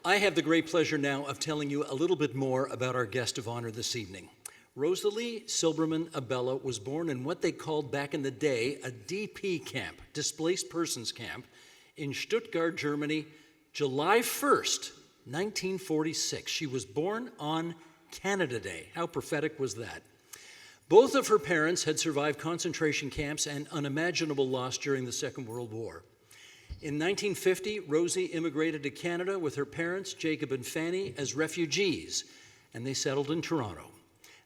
I have the great pleasure now of telling you a little bit more about our guest of honor this evening. Rosalie Abella was born in what they called back in the day a DP camp, displaced persons camp, in Stuttgart, Germany, July 1st, 1946. She was born on Canada Day. How prophetic was that? Both of her parents had survived concentration camps and unimaginable loss during the Second World War. In 1950, Rosie immigrated to Canada with her parents, Jacob and Fanny, as refugees, and they settled in Toronto.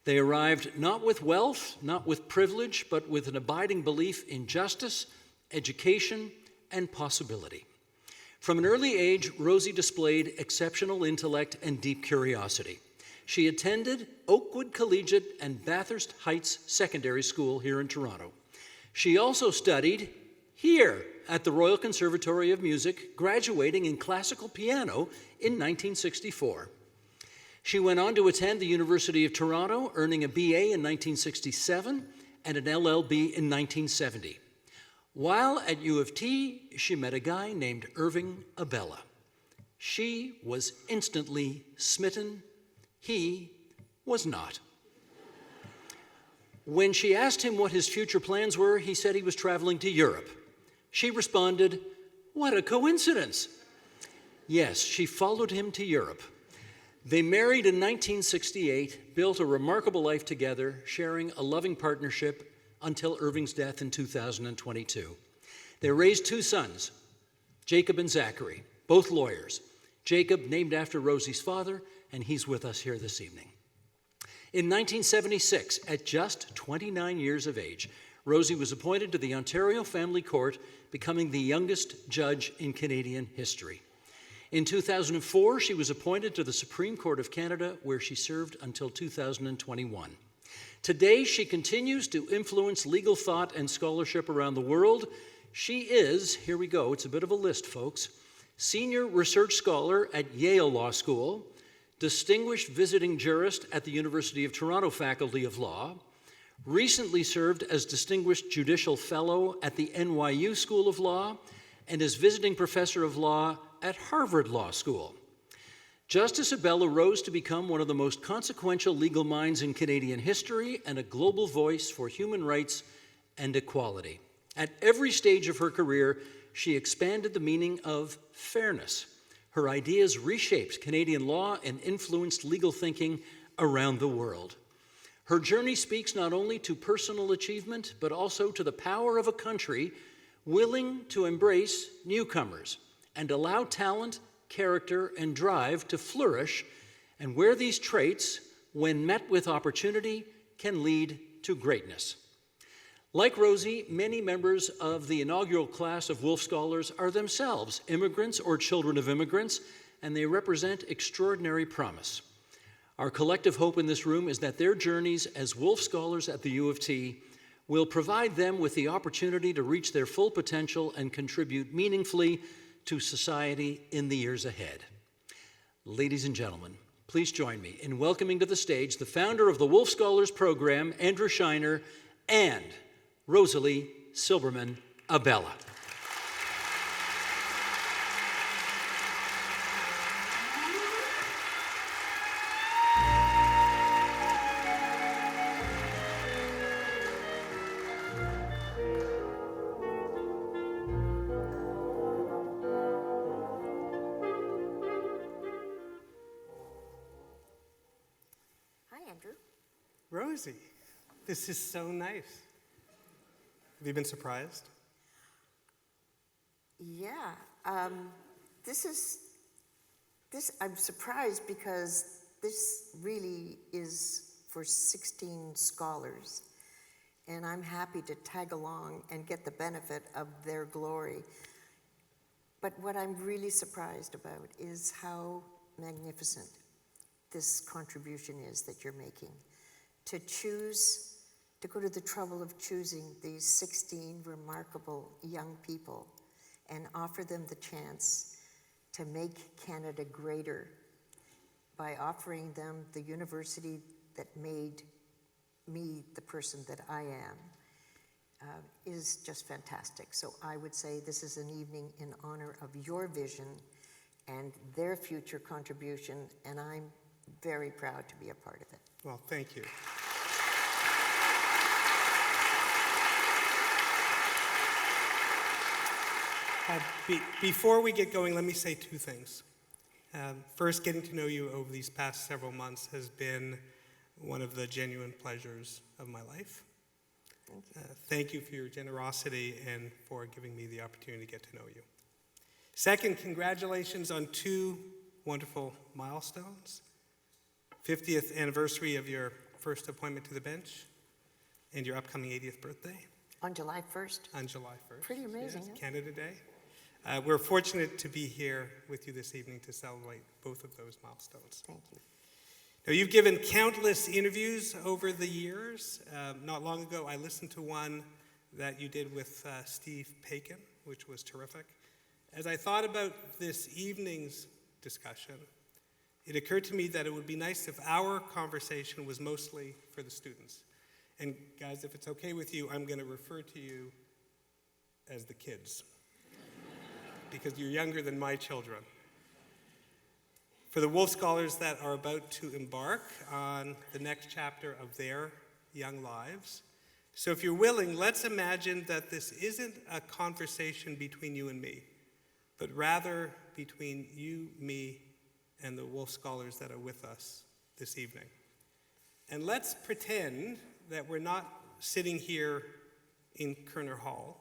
They arrived not with wealth, not with privilege, but with an abiding belief in justice, education, and possibility. From an early age, Rosie displayed exceptional intellect and deep curiosity. She attended Oakwood Collegiate and Bathurst Heights Secondary School here in Toronto. She also studied here at the Royal Conservatory of Music, graduating in classical piano in 1964. She went on to attend the University of Toronto, earning a BA in 1967 and an LLB in 1970. While at U of T, she met a guy named Irving Abella. She was instantly smitten. He was not. When she asked him what his future plans were, he said he was traveling to Europe. She responded, "What a coincidence." Yes, she followed him to Europe. They married in 1968, built a remarkable life together, sharing a loving partnership until Irving's death in 2022. They raised two sons, Jacob and Zachary, both lawyers. Jacob named after Rosie's father, and he's with us here this evening. In 1976, at just 29 years of age, Rosie was appointed to the Ontario Family Court, becoming the youngest judge in Canadian history. In 2004, she was appointed to the Supreme Court of Canada, where she served until 2021. Today, she continues to influence legal thought and scholarship around the world. She is, here we go, it's a bit of a list, folks, Senior Research Scholar at Yale Law School, Distinguished Visiting Jurist at the University of Toronto Faculty of Law, recently served as Distinguished Judicial Fellow at the NYU School of Law, and as Visiting Professor of Law at Harvard Law School. Justice Abella rose to become one of the most consequential legal minds in Canadian history and a global voice for human rights and equality. At every stage of her career, she expanded the meaning of fairness. Her ideas reshaped Canadian law and influenced legal thinking around the world. Her journey speaks not only to personal achievement, but also to the power of a country willing to embrace newcomers and allow talent, character, and drive to flourish, and where these traits, when met with opportunity, can lead to greatness. Like Rosie, many members of the inaugural class of Wolf Scholars are themselves immigrants or children of immigrants, and they represent extraordinary promise. Our collective hope in this room is that their journeys as Wolf Scholars at the U of T will provide them with the opportunity to reach their full potential and contribute meaningfully to society in the years ahead. Ladies and gentlemen, please join me in welcoming to the stage the founder of the Wolf Scholars program, Andrew Sheiner, and Rosalie Abella. Rosie, this is so nice. Have you been surprised? Yeah, I'm surprised because this really is for 16 scholars, and I'm happy to tag along and get the benefit of their glory. But what I'm really surprised about is how magnificent this contribution is that you're making. To go to the trouble of choosing these 16 remarkable young people and offer them the chance to make Canada greater by offering them the university that made me the person that I am, is just fantastic. So I would say this is an evening in honor of your vision and their future contribution, and I'm very proud to be a part of it. Well, thank you. Before we get going, let me say two things. First, getting to know you over these past several months has been one of the genuine pleasures of my life. Thank you. Thank you for your generosity and for giving me the opportunity to get to know you. Second, congratulations on two wonderful milestones. 50th anniversary of your first appointment to the bench and your upcoming 80th birthday. On July 1st? On July 1st. Pretty amazing, Yes, huh? Canada Day. We're fortunate to be here with you this evening to celebrate both of those milestones. Thank you. Now, you've given countless interviews over the years. Not long ago, I listened to one that you did with Steve Paikin, which was terrific. As I thought about this evening's discussion, it occurred to me that it would be nice if our conversation was mostly for the students. And guys, if it's okay with you, I'm going to refer to you as the kids, because you're younger than my children. For the Wolf Scholars that are about to embark on the next chapter of their young lives. So if you're willing, let's imagine that this isn't a conversation between you and me, but rather between you, me, and the Wolf Scholars that are with us this evening. And let's pretend that we're not sitting here in Kerner Hall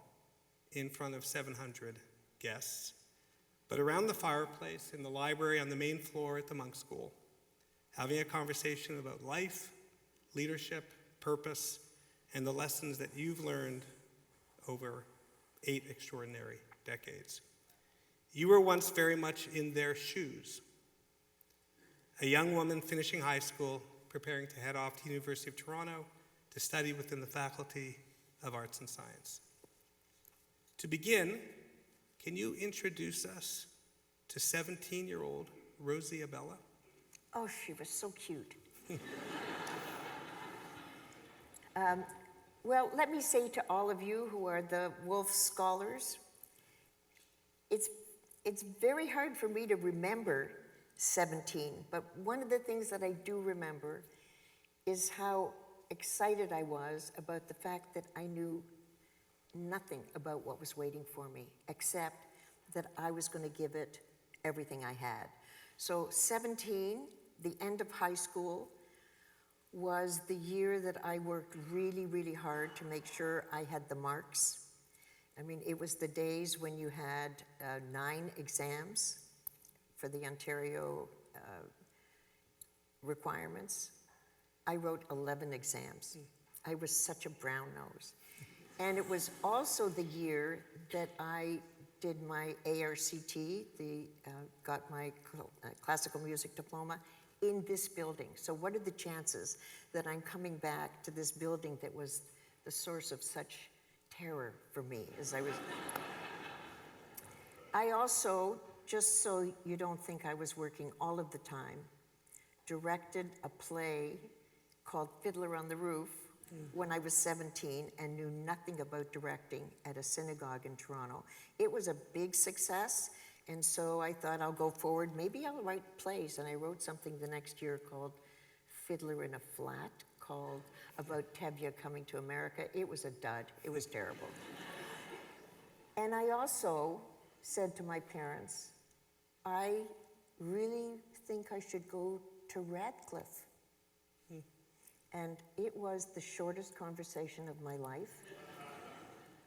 in front of 700 guests, but around the fireplace in the library on the main floor at the monk school, having a conversation about life, leadership, purpose, and the lessons that you've learned over 8 extraordinary decades. You were once very much in their shoes. A young woman finishing high school, preparing to head off to the University of Toronto to study within the Faculty of Arts and Science. To begin, can you introduce us to 17-year-old Rosie Abella? Oh, she was so cute. Well, let me say to all of you who are the Wolf Scholars, it's very hard for me to remember 17, but one of the things that I do remember is how excited I was about the fact that I knew nothing about what was waiting for me, except that I was going to give it everything I had. So 17, the end of high school, was the year that I worked really, really hard to make sure I had the marks. I mean, it was the days when you had 9 exams for the Ontario requirements. I wrote 11 exams. I was such a brown nose. And it was also the year that I did my ARCT, got my classical music diploma in this building. So what are the chances that I'm coming back to this building that was the source of such terror for me as I was. I also, just so you don't think I was working all of the time, directed a play called Fiddler on the Roof when I was 17 and knew nothing about directing at a synagogue in Toronto. It was a big success, and so I thought I'll go forward. Maybe I'll write plays, and I wrote something the next year called Fiddler in a Flat, called about Tevye coming to America. It was a dud. It was terrible. And I also said to my parents, I really think I should go to Radcliffe. And it was the shortest conversation of my life.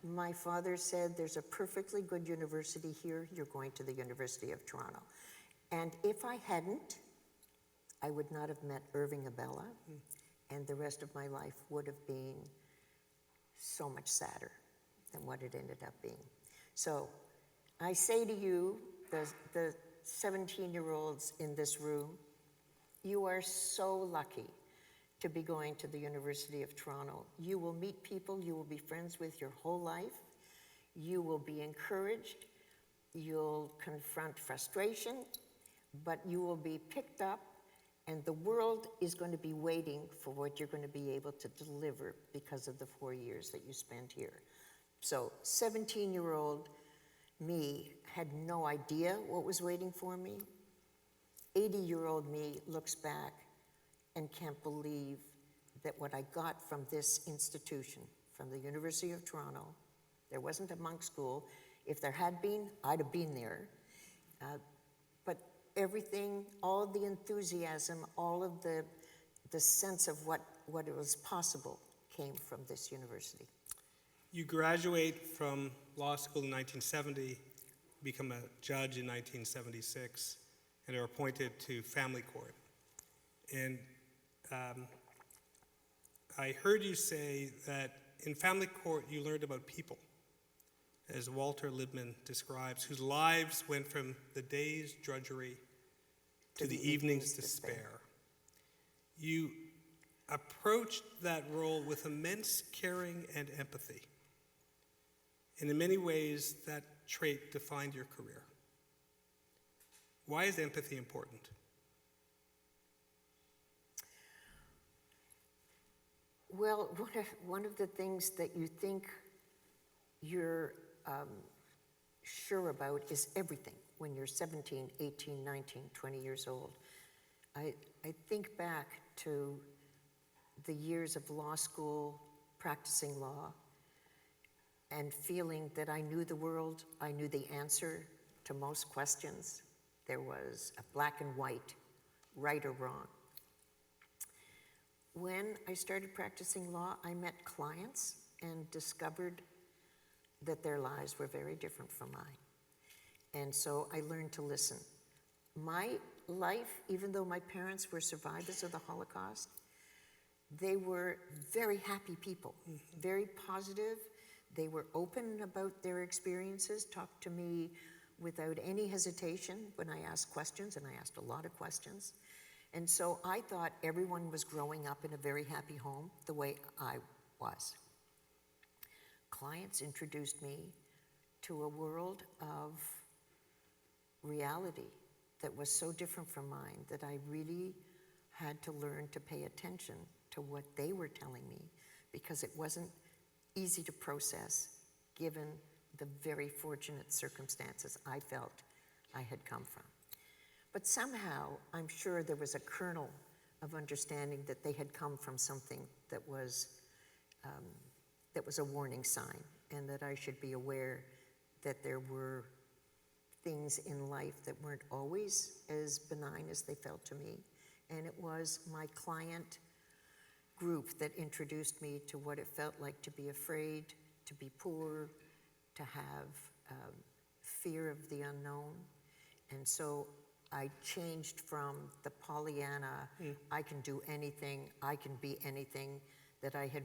My father said, there's a perfectly good university here, you're going to the University of Toronto. And if I hadn't, I would not have met Irving Abella, and the rest of my life would have been so much sadder than what it ended up being. So I say to you, the 17-year-olds in this room, you are so lucky to be going to the University of Toronto. You will meet people you will be friends with your whole life. You will be encouraged. You'll confront frustration, but you will be picked up, and the world is going to be waiting for what you're going to be able to deliver because of the 4 years that you spent here. So 17-year-old me had no idea what was waiting for me. 80-year-old me looks back and can't believe that what I got from this institution, from the University of Toronto, there wasn't a monk school. If there had been, I'd have been there. But everything, all the enthusiasm, all of the sense of what it was possible came from this university. You graduate from law school in 1970, become a judge in 1976, and are appointed to family court. And I heard you say that in family court you learned about people, as Walter Lippmann describes, whose lives went from the day's drudgery to the evening's despair. You approached that role with immense caring and empathy. And in many ways, that trait defined your career. Why is empathy important? Well, one of the things that you think you're sure about is everything when you're 17, 18, 19, 20 years old. I think back to the years of law school, practicing law, and feeling that I knew the world, I knew the answer to most questions. There was a black and white, right or wrong. When I started practicing law, I met clients and discovered that their lives were very different from mine. And so I learned to listen. My life, even though my parents were survivors of the Holocaust, they were very happy people, very positive. They were open about their experiences, talked to me without any hesitation when I asked questions, and I asked a lot of questions. And so I thought everyone was growing up in a very happy home the way I was. Clients introduced me to a world of reality that was so different from mine that I really had to learn to pay attention to what they were telling me, because it wasn't easy to process given the very fortunate circumstances I felt I had come from. But somehow, I'm sure there was a kernel of understanding that they had come from something that was a warning sign, and that I should be aware that there were things in life that weren't always as benign as they felt to me. And it was my client group that introduced me to what it felt like to be afraid, to be poor, to have fear of the unknown. And so I changed from the Pollyanna, I can do anything, I can be anything, that I had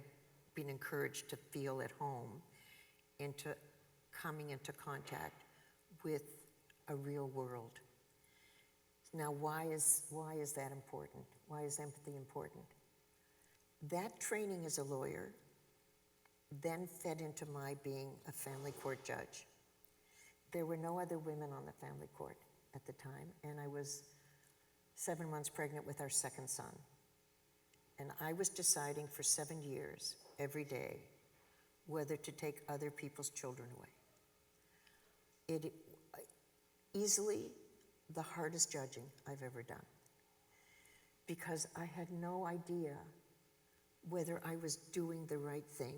been encouraged to feel at home, into coming into contact with a real world. Now, why is that important? Why is empathy important? That training as a lawyer then fed into my being a family court judge. There were no other women on the family court at the time, and I was 7 months pregnant with our second son. And I was deciding for 7 years, every day, whether to take other people's children away. It easily the hardest judging I've ever done, because I had no idea whether I was doing the right thing.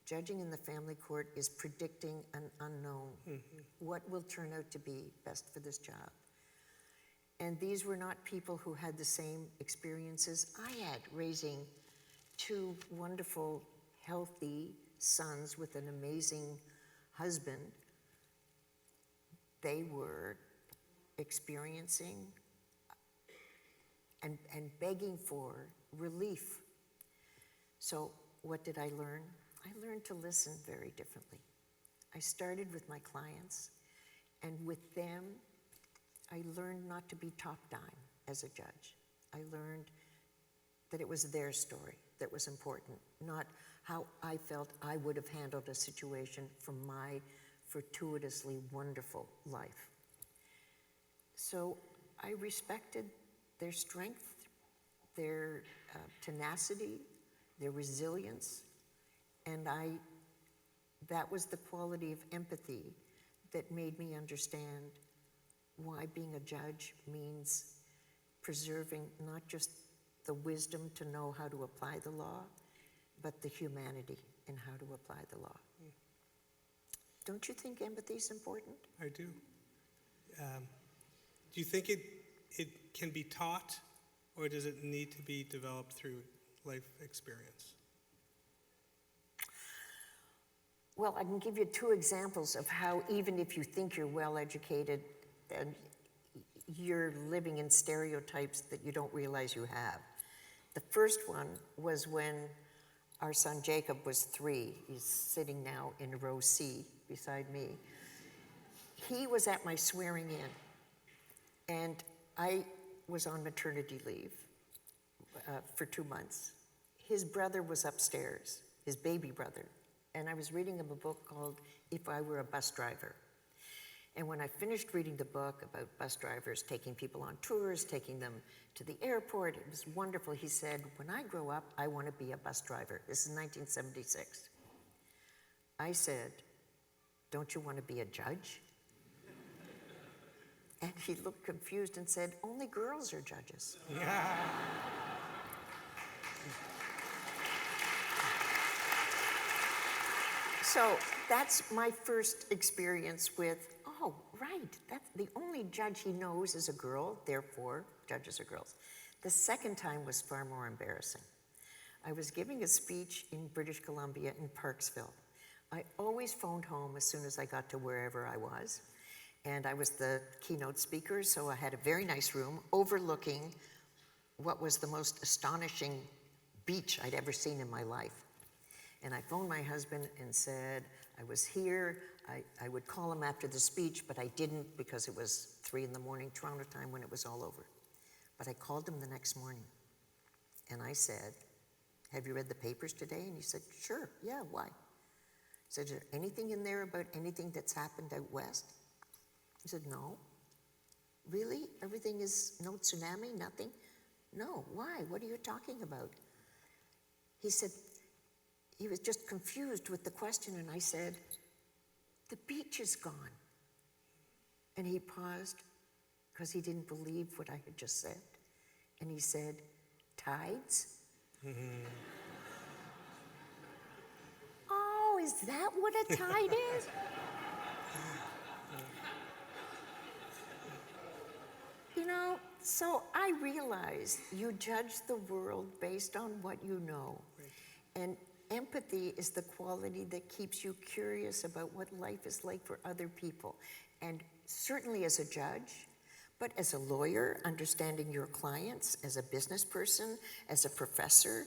Judging in the family court is predicting an unknown. What will turn out to be best for this job? And these were not people who had the same experiences I had, raising 2 wonderful, healthy sons with an amazing husband. They were experiencing and begging for relief. So what did I learn? I learned to listen very differently. I started with my clients, and with them, I learned not to be top dime as a judge. I learned that it was their story that was important, not how I felt I would have handled a situation from my fortuitously wonderful life. So I respected their strength, their tenacity, their resilience, and that was the quality of empathy that made me understand why being a judge means preserving not just the wisdom to know how to apply the law, but the humanity in how to apply the law. Don't you think empathy is important? I do. Do you think it can be taught, or does it need to be developed through life experience? Well, I can give you two examples of how even if you think you're well educated, and you're living in stereotypes that you don't realize you have. The first one was when our son Jacob was 3. He's sitting now in row C beside me. He was at my swearing in, and I was on maternity leave for 2 months. His brother was upstairs, his baby brother, and I was reading him a book called If I Were a Bus Driver. And when I finished reading the book about bus drivers taking people on tours, taking them to the airport, it was wonderful. He said, when I grow up, I want to be a bus driver. This is 1976. I said, don't you want to be a judge? And he looked confused and said, only girls are judges. Yeah. So that's my first experience with, oh, right, that's the only judge he knows is a girl, therefore judges are girls. The second time was far more embarrassing. I was giving a speech in British Columbia in Parksville. I always phoned home as soon as I got to wherever I was, and I was the keynote speaker, so I had a very nice room overlooking what was the most astonishing beach I'd ever seen in my life. And I phoned my husband and said, I was here. I would call him after the speech, but I didn't because it was 3 in the morning, Toronto time, when it was all over. But I called him the next morning, and I said, have you read the papers today? And he said, sure, yeah, why? I said, is there anything in there about anything that's happened out west? He said, no. Really? Everything is no tsunami, nothing? No, why? What are you talking about? He said, he was just confused with the question, and I said, the beach is gone. And he paused because he didn't believe what I had just said. And he said, tides? Oh, is that what a tide is? You know, so I realized you judge the world based on what you know. And empathy is the quality that keeps you curious about what life is like for other people. And certainly as a judge, but as a lawyer, understanding your clients, as a business person, as a professor,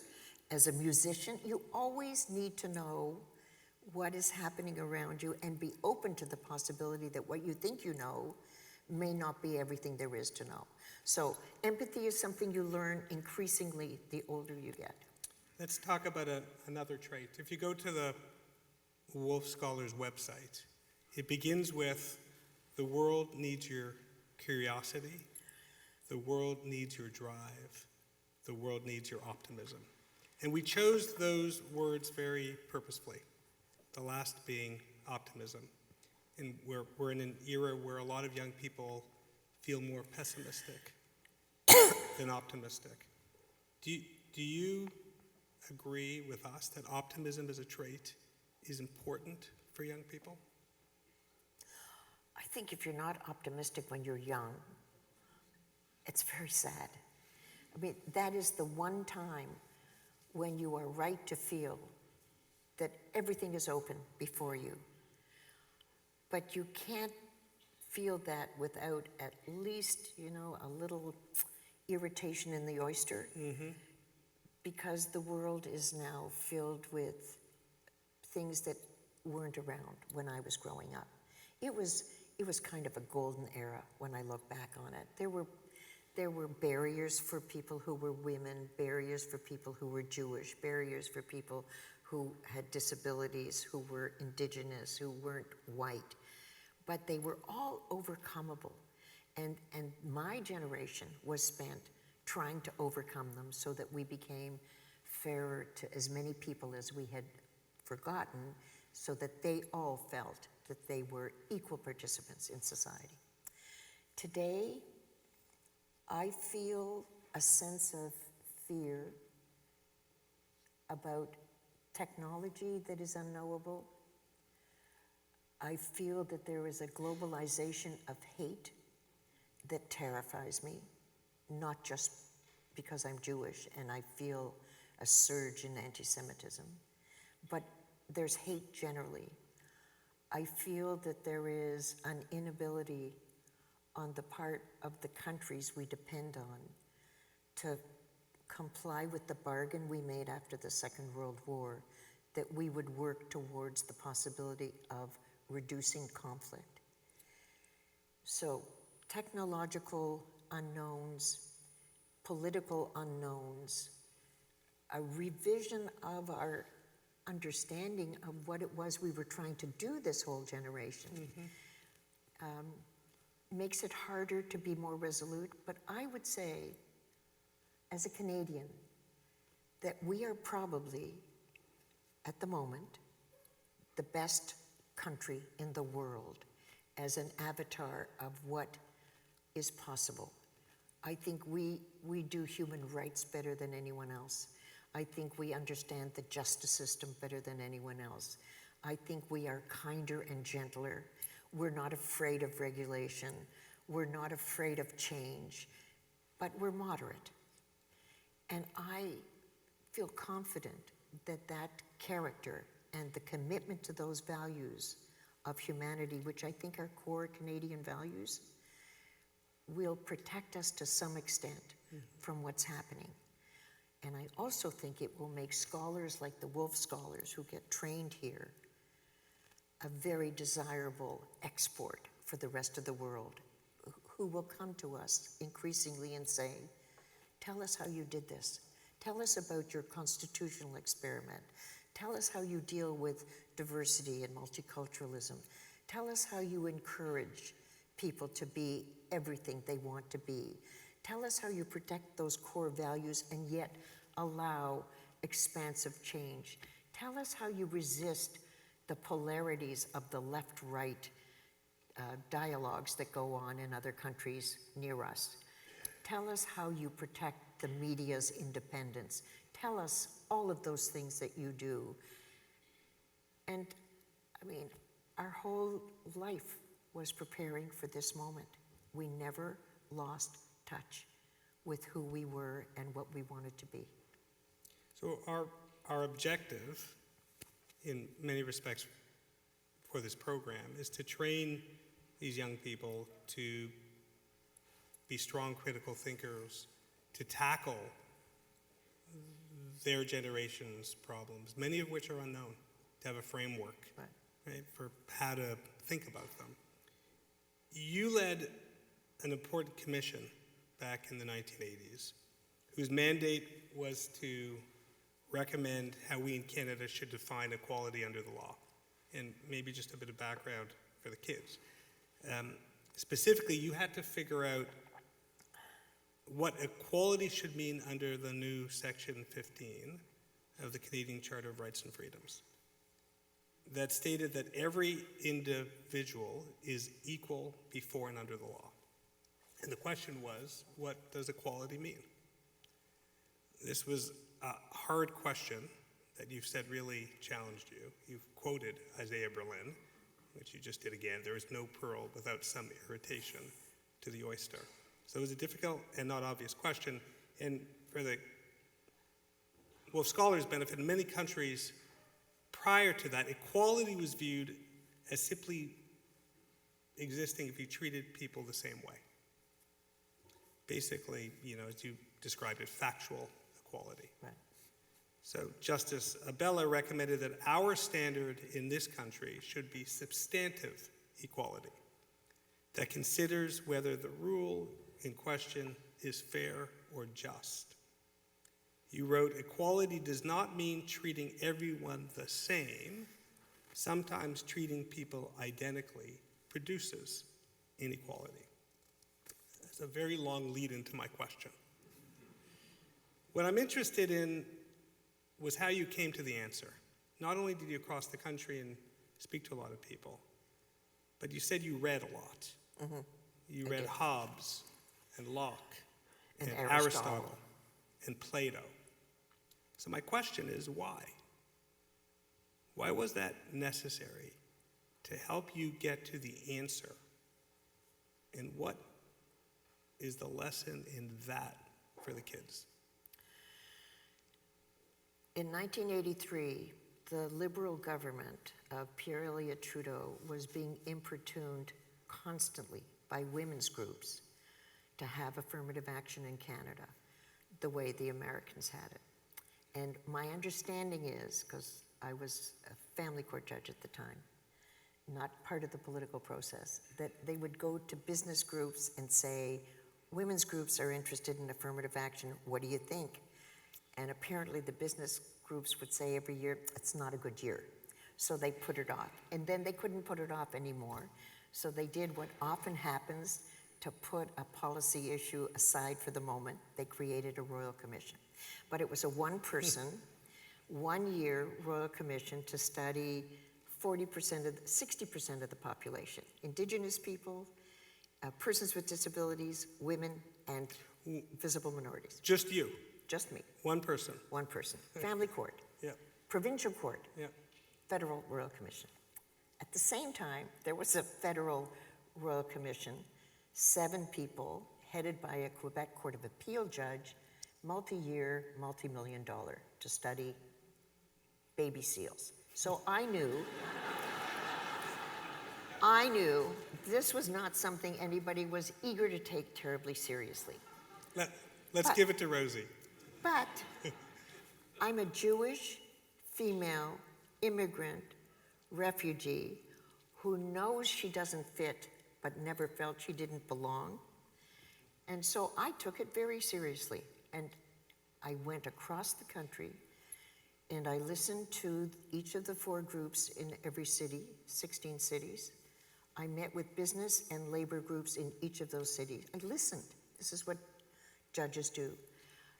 as a musician, you always need to know what is happening around you and be open to the possibility that what you think you know may not be everything there is to know. So empathy is something you learn increasingly the older you get. Let's talk about another trait. If you go to the Wolf Scholars website, it begins with, the world needs your curiosity, the world needs your drive, the world needs your optimism. And we chose those words very purposefully, the last being optimism. And we're in an era where a lot of young people feel more pessimistic than optimistic. Do you agree with us that optimism as a trait is important for young people? I think if you're not optimistic when you're young, it's very sad. I mean, that is the one time when you are right to feel that everything is open before you. But you can't feel that without at least, you know, a little irritation in the oyster. Mm-hmm. Because the world is now filled with things that weren't around when I was growing up. It was kind of a golden era when I look back on it. There were barriers for people who were women, barriers for people who were Jewish, barriers for people who had disabilities, who were indigenous, who weren't white. But they were all overcomable. And my generation was spent trying to overcome them so that we became fairer to as many people as we had forgotten, so that they all felt that they were equal participants in society. Today, I feel a sense of fear about technology that is unknowable. I feel that there is a globalization of hate that terrifies me, not just because I'm Jewish and I feel a surge in anti-Semitism, but there's hate generally. I feel that there is an inability on the part of the countries we depend on to comply with the bargain we made after the Second World War, that we would work towards the possibility of reducing conflict. So technological unknowns, political unknowns, a revision of our understanding of what it was we were trying to do this whole generation makes it harder to be more resolute. But I would say, as a Canadian, that we are probably, at the moment, the best country in the world as an avatar of what is possible. I think we do human rights better than anyone else. I think we understand the justice system better than anyone else. I think we are kinder and gentler. We're not afraid of regulation. We're not afraid of change, but we're moderate. And I feel confident that that character and the commitment to those values of humanity, which I think are core Canadian values, will protect us to some extent from what's happening. And I also think it will make scholars like the Wolf Scholars who get trained here a very desirable export for the rest of the world, who will come to us increasingly and say, tell us how you did this. Tell us about your constitutional experiment. Tell us how you deal with diversity and multiculturalism. Tell us how you encourage people to be everything they want to be. Tell us how you protect those core values and yet allow expansive change. Tell us how you resist the polarities of the left-right dialogues that go on in other countries near us. Tell us how you protect the media's independence. Tell us all of those things that you do. And I mean, our whole life was preparing for this moment. We never lost touch with who we were and what we wanted to be. So our objective, in many respects for this program, is to train these young people to be strong critical thinkers, to tackle their generation's problems, many of which are unknown, to have a framework, right, for how to think about them. You led an important commission back in the 1980s, whose mandate was to recommend how we in Canada should define equality under the law. And maybe just a bit of background for the kids. Specifically, you had to figure out what equality should mean under the new Section 15 of the Canadian Charter of Rights and Freedoms, that stated that every individual is equal before and under the law. And the question was, what does equality mean? This was a hard question that you've said really challenged you. You've quoted Isaiah Berlin, which you just did again. There is no pearl without some irritation to the oyster. So it was a difficult and not obvious question. And for the Wolf Scholars' benefit, in many countries prior to that, equality was viewed as simply existing if you treated people the same way. Basically, as you described it, factual equality. Right. So Justice Abella recommended that our standard in this country should be substantive equality that considers whether the rule in question is fair or just. You wrote, equality does not mean treating everyone the same. Sometimes treating people identically produces inequality. That's a very long lead into my question. What I'm interested in was how you came to the answer. Not only did you cross the country and speak to a lot of people, But you said you read a lot. You read did. Hobbes and Locke And and Aristotle. Aristotle and Plato. So my question is, why? Why was that necessary to help you get to the answer? And what is the lesson in that for the kids? In 1983, the Liberal government of Pierre Elliott Trudeau was being importuned constantly by women's groups to have affirmative action in Canada the way the Americans had it. And my understanding is, because I was a family court judge at the time, not part of the political process, that they would go to business groups and say, women's groups are interested in affirmative action, what do you think? And apparently the business groups would say every year, it's not a good year. So they put it off. And then they couldn't put it off anymore. So they did what often happens to put a policy issue aside for the moment. They created a Royal Commission. But it was a one-person, one-year Royal Commission to study 60% of the population. Indigenous people, persons with disabilities, women, and visible minorities. Just you, Just me, one person. one person. Family court, Yeah, provincial court, yeah. federal Royal Commission. At the same time, there was a federal Royal Commission, 7 people, headed by a Quebec Court of Appeal judge, multi-year, multi-million-dollar, to study baby seals. So I knew this was not something anybody was eager to take terribly seriously. Let's give it to Rosie. But I'm a Jewish, female, immigrant, refugee who knows she doesn't fit but never felt she didn't belong. And so I took it very seriously. And I went across the country and I listened to each of the 4 groups in every city, 16 cities. I met with business and labor groups in each of those cities. I listened. This is what judges do.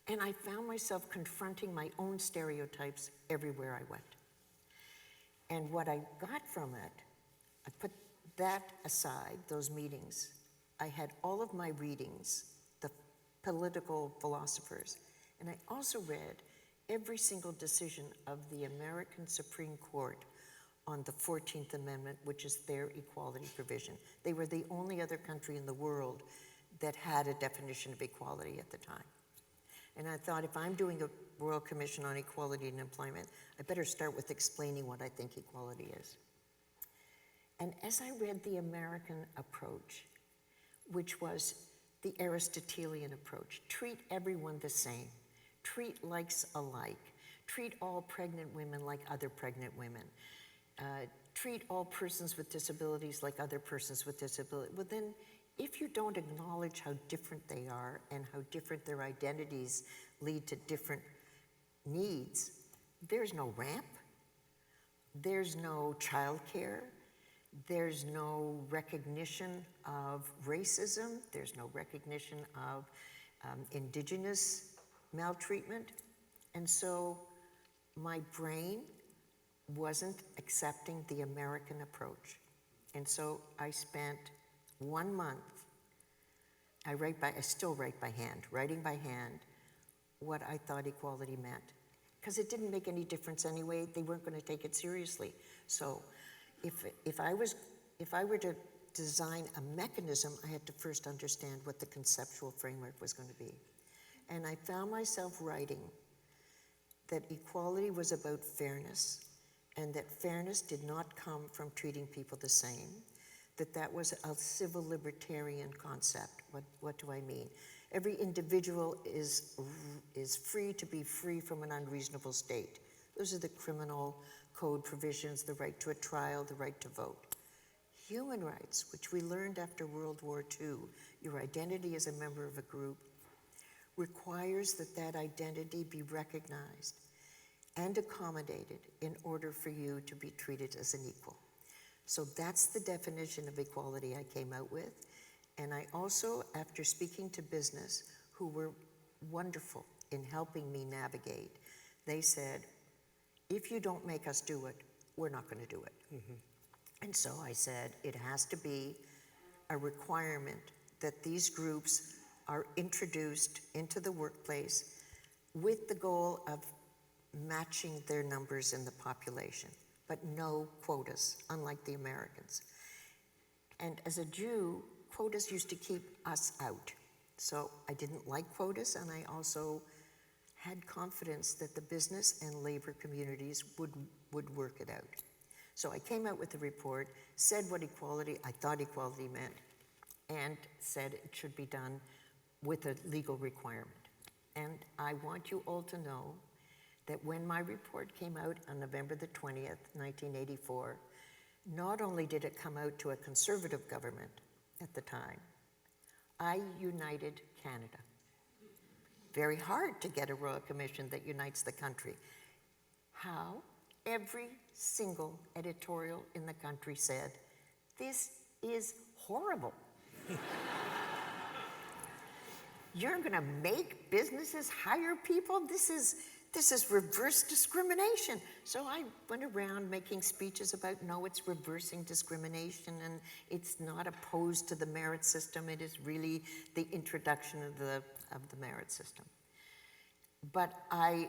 And I found myself confronting my own stereotypes everywhere I went. And what I got from it, I put that aside, those meetings. I had all of my readings, the political philosophers, and I also read every single decision of the American Supreme Court on the 14th Amendment, which is their equality provision. They were the only other country in the world that had a definition of equality at the time. And I thought, if I'm doing a Royal Commission on Equality in Employment, I better start with explaining what I think equality is. And as I read the American approach, which was the Aristotelian approach, treat everyone the same, treat likes alike, treat all pregnant women like other pregnant women, treat all persons with disabilities like other persons with disabilities. Well then, if you don't acknowledge how different they are and how different their identities lead to different needs, there's no ramp, there's no childcare, there's no recognition of racism, there's no recognition of indigenous maltreatment. And so my brain wasn't accepting the American approach. And so I spent 1 month, I still write by hand, writing by hand what I thought equality meant. Because it didn't make any difference anyway, they weren't going to take it seriously. So if I were to design a mechanism, I had to first understand what the conceptual framework was going to be. And I found myself writing that equality was about fairness, and that fairness did not come from treating people the same, that was a civil libertarian concept. What do I mean? Every individual is free to be free from an unreasonable state. Those are the criminal code provisions, the right to a trial, the right to vote. Human rights, which we learned after World War II, your identity as a member of a group, requires that identity be recognized and accommodated in order for you to be treated as an equal. So that's the definition of equality I came out with. And I also, after speaking to business, who were wonderful in helping me navigate, they said, if you don't make us do it, we're not going to do it. And so I said, it has to be a requirement that these groups are introduced into the workplace with the goal of matching their numbers in the population, but no quotas, unlike the Americans. And as a Jew, quotas used to keep us out. So I didn't like quotas, and I also had confidence that the business and labor communities would work it out. So I came out with a report, said what I thought equality meant, and said it should be done with a legal requirement. And I want you all to know that when my report came out on November the 20th, 1984, not only did it come out to a conservative government at the time, I united Canada. Very hard to get a Royal Commission that unites the country. How? Every single editorial in the country said, this is horrible. You're gonna make businesses hire people? This is reverse discrimination. So I went around making speeches about, no, it's reversing discrimination and it's not opposed to the merit system. It is really the introduction of the merit system. But I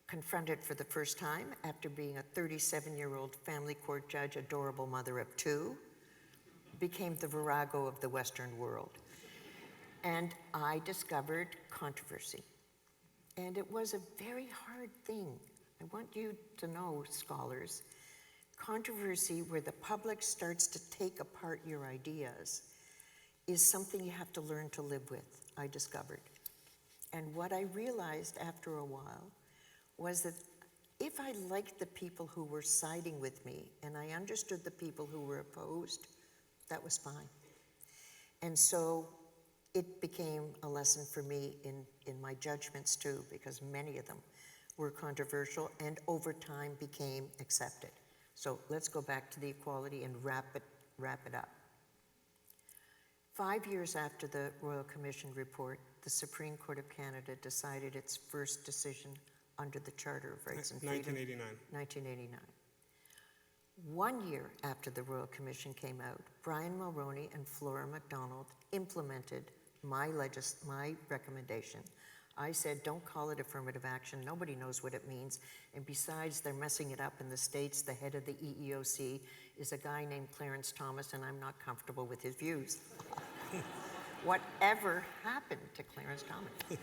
confronted for the first time, after being a 37-year-old family court judge, adorable mother of two, became the virago of the Western world. And I discovered controversy. And it was a very hard thing. I want you to know, scholars, controversy where the public starts to take apart your ideas is something you have to learn to live with, I discovered. And what I realized after a while was that if I liked the people who were siding with me and I understood the people who were opposed, that was fine. And so it became a lesson for me in my judgments too, because many of them were controversial and over time became accepted. So let's go back to the equality and wrap it up. 5 years after the Royal Commission report, the Supreme Court of Canada decided its first decision under the Charter of Rights and Freedom. 1989. 1989. 1 year after the Royal Commission came out, Brian Mulroney and Flora MacDonald implemented my recommendation. I said, don't call it affirmative action. Nobody knows what it means. And besides, they're messing it up in the States. The head of the EEOC is a guy named Clarence Thomas, and I'm not comfortable with his views. Whatever happened to Clarence Thomas?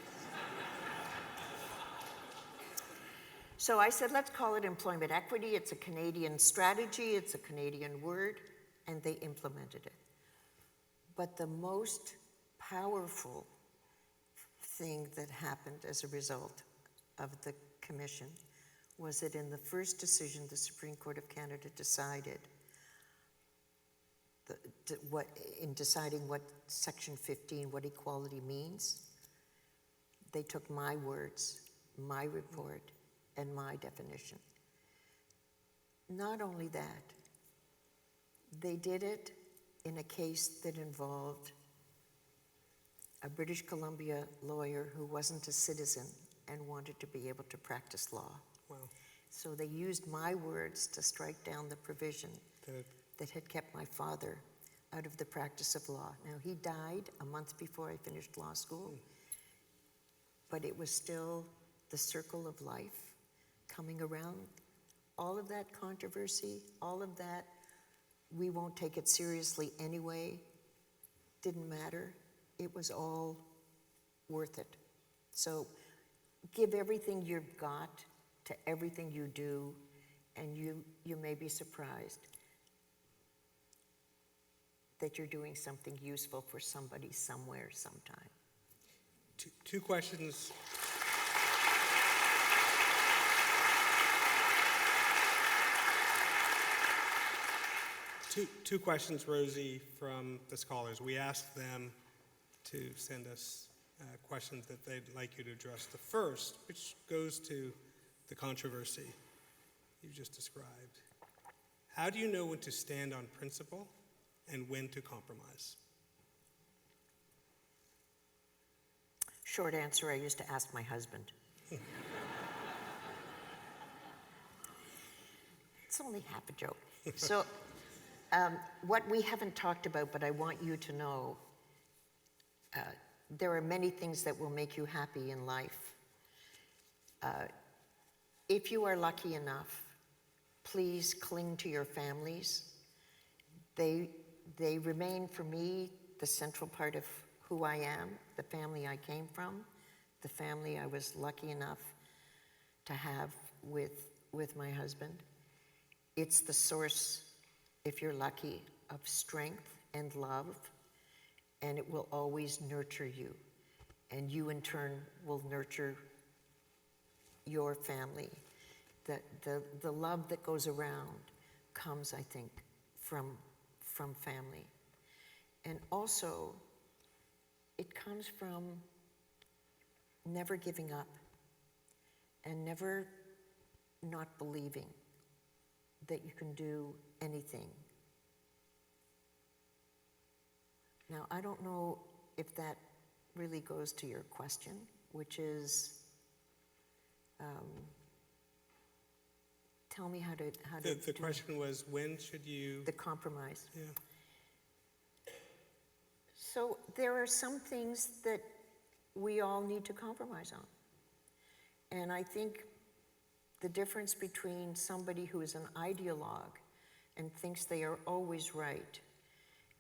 So I said, let's call it employment equity. It's a Canadian strategy. It's a Canadian word. And they implemented it. But the most powerful thing that happened as a result of the commission was that in the first decision, the Supreme Court of Canada decided in deciding what Section 15, what equality means, they took my words, my report, and my definition. Not only that, they did it in a case that involved a British Columbia lawyer who wasn't a citizen and wanted to be able to practice law. Wow. So they used my words to strike down the provision that had kept my father out of the practice of law. Now, he died a month before I finished law school, but it was still the circle of life coming around. All of that controversy, all of that, we won't take it seriously anyway, didn't matter. It was all worth it. So give everything you've got to everything you do, and you may be surprised that you're doing something useful for somebody somewhere sometime. Two questions. Two questions, Rosie, from the scholars. We asked them to send us questions that they'd like you to address. The first, which goes to the controversy you just described. How do you know when to stand on principle and when to compromise? Short answer, I used to ask my husband. It's only half a joke. So What we haven't talked about, but I want you to know, there are many things that will make you happy in life. If you are lucky enough, please cling to your families. They remain, for me, the central part of who I am, the family I came from, the family I was lucky enough to have with my husband. It's the source, if you're lucky, of strength and love, and it will always nurture you. And you, in turn, will nurture your family. The love that goes around comes, I think, from family. And also, it comes from never giving up and never not believing that you can do anything. Now, I don't know if that really goes to your question, which is, tell me how to The question was, when should you? the compromise. Yeah. So there are some things that we all need to compromise on. And I think the difference between somebody who is an ideologue and thinks they are always right,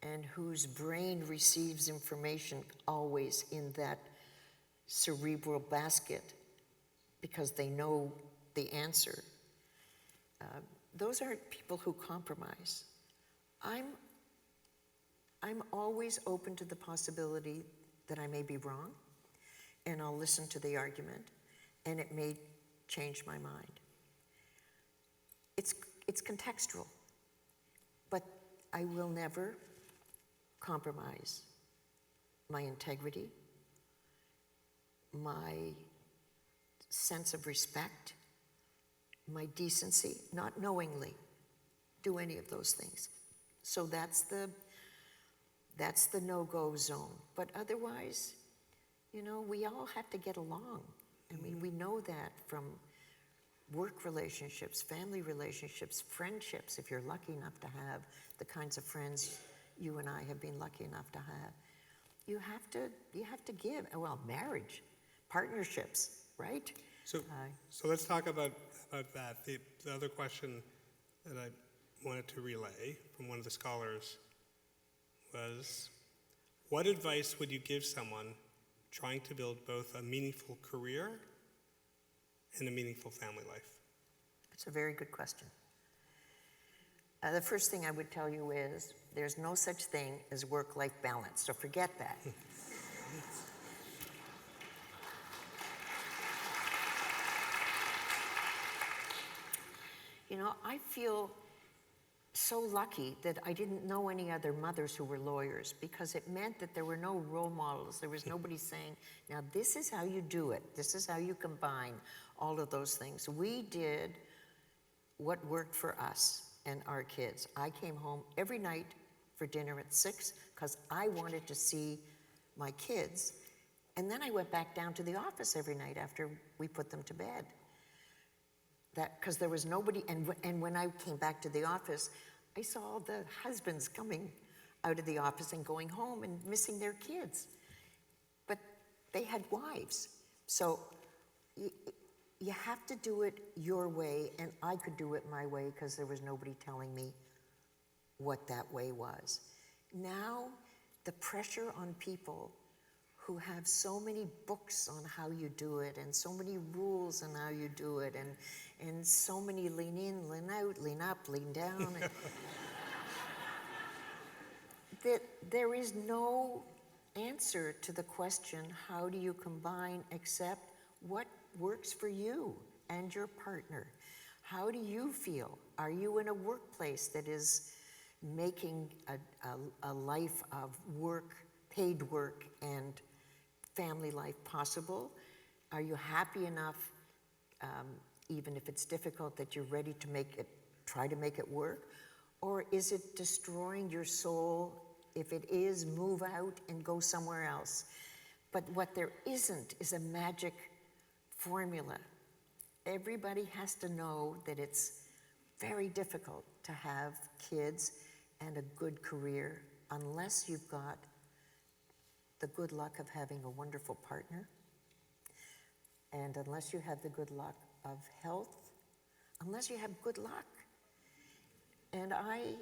and whose brain receives information always in that cerebral basket because they know the answer, those aren't people who compromise. I'm always open to the possibility that I may be wrong, and I'll listen to the argument, and it may change my mind. It's contextual, but I will never compromise my integrity, my sense of respect, my decency, not knowingly do any of those things. So that's the no-go zone. But otherwise, you know, we all have to get along. I mean, we know that from work relationships, family relationships, friendships, if you're lucky enough to have the kinds of friends you and I have been lucky enough to have. You have to give. Well, marriage, partnerships, right? So let's talk about that. The other question that I wanted to relay from one of the scholars was, what advice would you give someone trying to build both a meaningful career and a meaningful family life? It's a very good question. The first thing I would tell you is there's no such thing as work-life balance, so forget that. You know, I feel so lucky that I didn't know any other mothers who were lawyers, because it meant that there were no role models. There was nobody saying, now this is how you do it. This is how you combine all of those things. We did what worked for us and our kids. I came home every night for dinner at 6 because I wanted to see my kids. And then I went back down to the office every night after we put them to bed. Because there was nobody, and when I came back to the office, I saw all the husbands coming out of the office and going home and missing their kids. But they had wives. So you have to do it your way, and I could do it my way because there was nobody telling me what that way was. Now, the pressure on people who have so many books on how you do it, and so many rules on how you do it, and so many lean in, lean out, lean up, lean down. That there is no answer to the question, how do you combine, except what works for you and your partner? How do you feel? Are you in a workplace that is making a life of work, paid work, and family life possible? Are you happy enough, even if it's difficult, that you're ready to try to make it work? Or is it destroying your soul? If it is, move out and go somewhere else. But what there isn't is a magic formula. Everybody has to know that it's very difficult to have kids and a good career unless you've got the good luck of having a wonderful partner, and unless you have the good luck of health, unless you have good luck. And I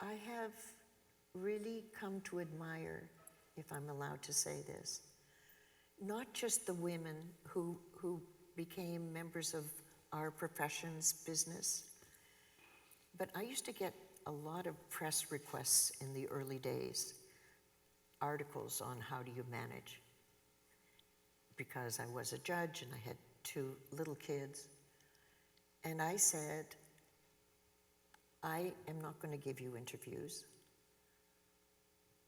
have really come to admire, if I'm allowed to say this, not just the women who became members of our profession's business, but I used to get a lot of press requests in the early days, articles on how do you manage, because I was a judge and I had 2 little kids. And I said, I am not going to give you interviews.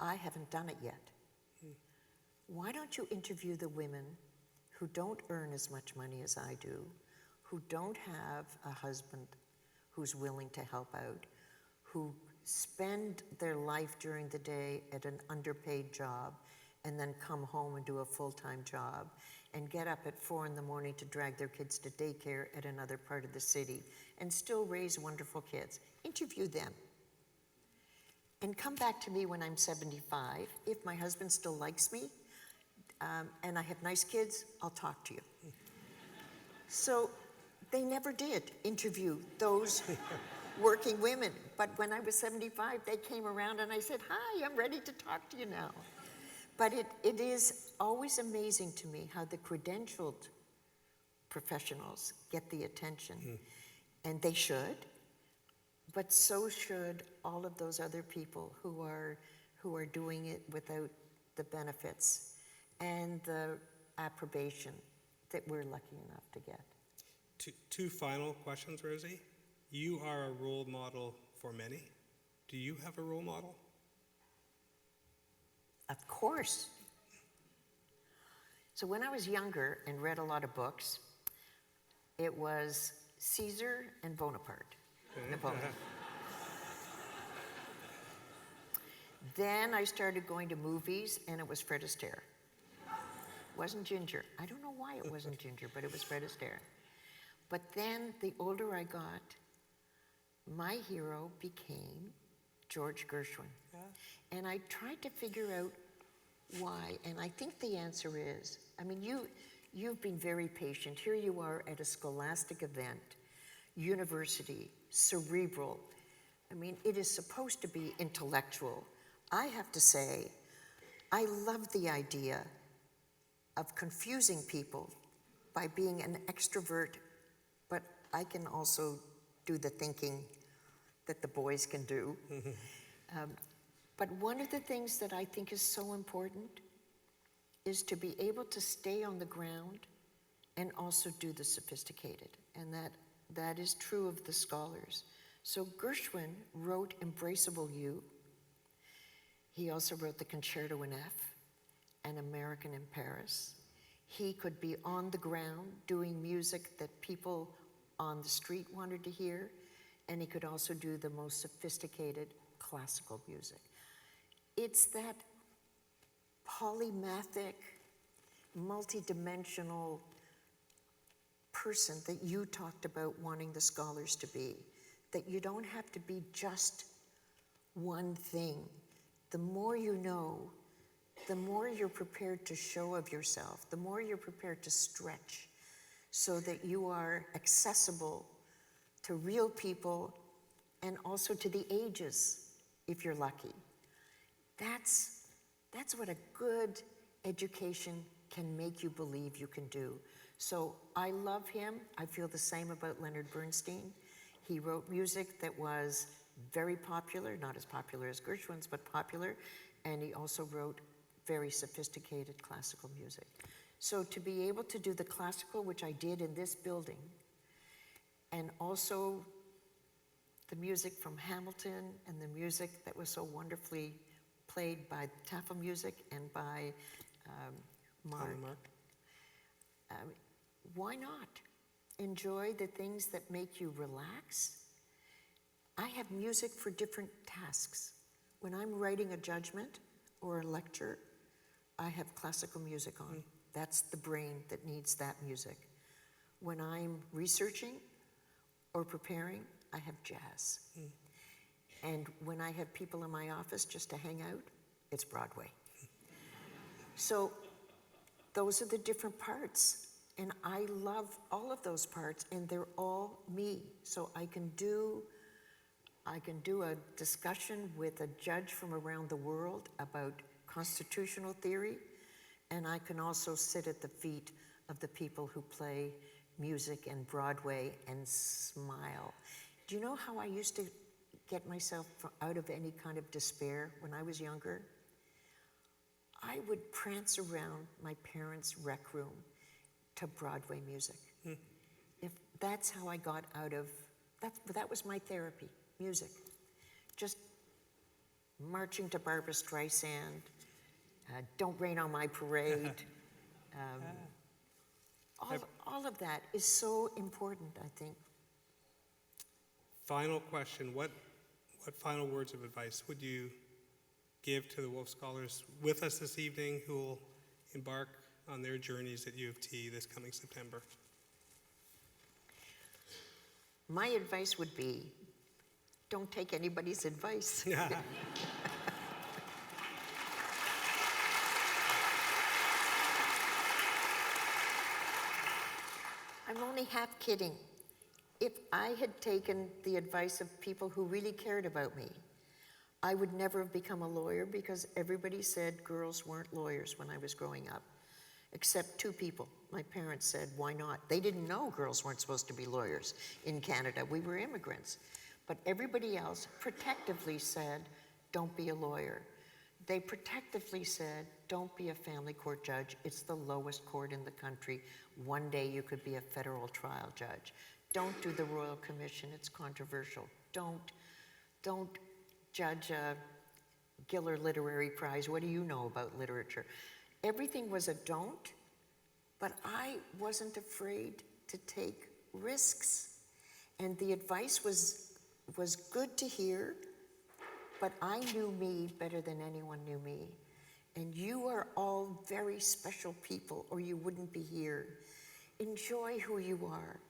I haven't done it yet. Why don't you interview the women who don't earn as much money as I do, who don't have a husband who's willing to help out, who spend their life during the day at an underpaid job and then come home and do a full-time job and get up at 4 in the morning to drag their kids to daycare at another part of the city and still raise wonderful kids. Interview them. And come back to me when I'm 75. If my husband still likes me and I have nice kids, I'll talk to you. So they never did interview those working women. But when I was 75, they came around and I said, hi, I'm ready to talk to you now. But it is always amazing to me how the credentialed professionals get the attention. And they should, but so should all of those other people who are doing it without the benefits and the approbation that we're lucky enough to get. Two final questions, Rosie. You are a role model for many. Do you have a role model? Of course. So when I was younger and read a lot of books, it was Caesar and Bonaparte, Napoleon. Then I started going to movies, and it was Fred Astaire. It wasn't Ginger. I don't know why it wasn't Ginger, but it was Fred Astaire. But then, the older I got, my hero became George Gershwin. Yeah. And I tried to figure out why, and I think the answer is, I mean, you've been very patient. Here you are at a scholastic event, university, cerebral. I mean, it is supposed to be intellectual. I have to say, I love the idea of confusing people by being an extrovert, but I can also do the thinking that the boys can do. But one of the things that I think is so important is to be able to stay on the ground and also do the sophisticated. And that is true of the scholars. So Gershwin wrote Embraceable You. He also wrote the Concerto in F and American in Paris. He could be on the ground doing music that people on the street wanted to hear, and he could also do the most sophisticated classical music. It's that polymathic, multidimensional person that you talked about wanting the scholars to be, that you don't have to be just one thing. The more you know, the more you're prepared to show of yourself, the more you're prepared to stretch so that you are accessible to real people and also to the ages, if you're lucky. That's what a good education can make you believe you can do. So I love him. I feel the same about Leonard Bernstein. He wrote music that was very popular, not as popular as Gershwin's, but popular. And he also wrote very sophisticated classical music. So to be able to do the classical, which I did in this building, and also the music from Hamilton and the music that was so wonderfully played by Tafel Music and by Mark. Why not? Enjoy the things that make you relax. I have music for different tasks. When I'm writing a judgment or a lecture, I have classical music on. That's the brain that needs that music. When I'm researching or preparing, I have jazz. And when I have people in my office just to hang out, it's Broadway. So those are the different parts. And I love all of those parts, and they're all me. So I can do a discussion with a judge from around the world about constitutional theory, and I can also sit at the feet of the people who play music and Broadway and smile. Do you know how I used to get myself out of any kind of despair when I was younger? I would prance around my parents' rec room to Broadway music. If that's how I got out of, that was my therapy, music. Just marching to Barbra Streisand, Don't Rain on My Parade. All of that is so important, I think. Final question, what final words of advice would you give to the Wolf Scholars with us this evening who will embark on their journeys at U of T this coming September? My advice would be, don't take anybody's advice. I'm only half kidding. If I had taken the advice of people who really cared about me, I would never have become a lawyer, because everybody said girls weren't lawyers when I was growing up, except two people. My parents said, why not? They didn't know girls weren't supposed to be lawyers in Canada. We were immigrants. But everybody else protectively said, don't be a lawyer. They protectively said, don't be a family court judge. It's the lowest court in the country. One day you could be a federal trial judge. Don't do the Royal Commission, it's controversial. Don't judge a Giller Literary Prize. What do you know about literature? Everything was a don't, but I wasn't afraid to take risks. And the advice was good to hear, but I knew me better than anyone knew me. And you are all very special people, or you wouldn't be here. Enjoy who you are.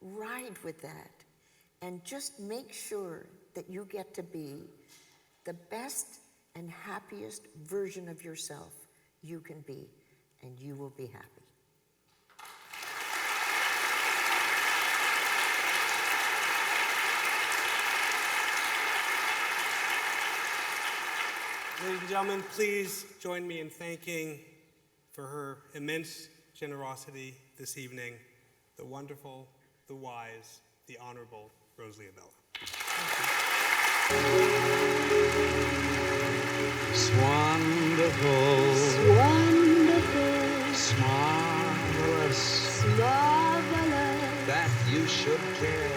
Ride with that. And just make sure that you get to be the best and happiest version of yourself you can be, and you will be happy. Ladies and gentlemen, please join me in thanking, for her immense generosity this evening, the wonderful, the wise, the honorable Rosalie Abella. Wonderful, marvelous, that you should care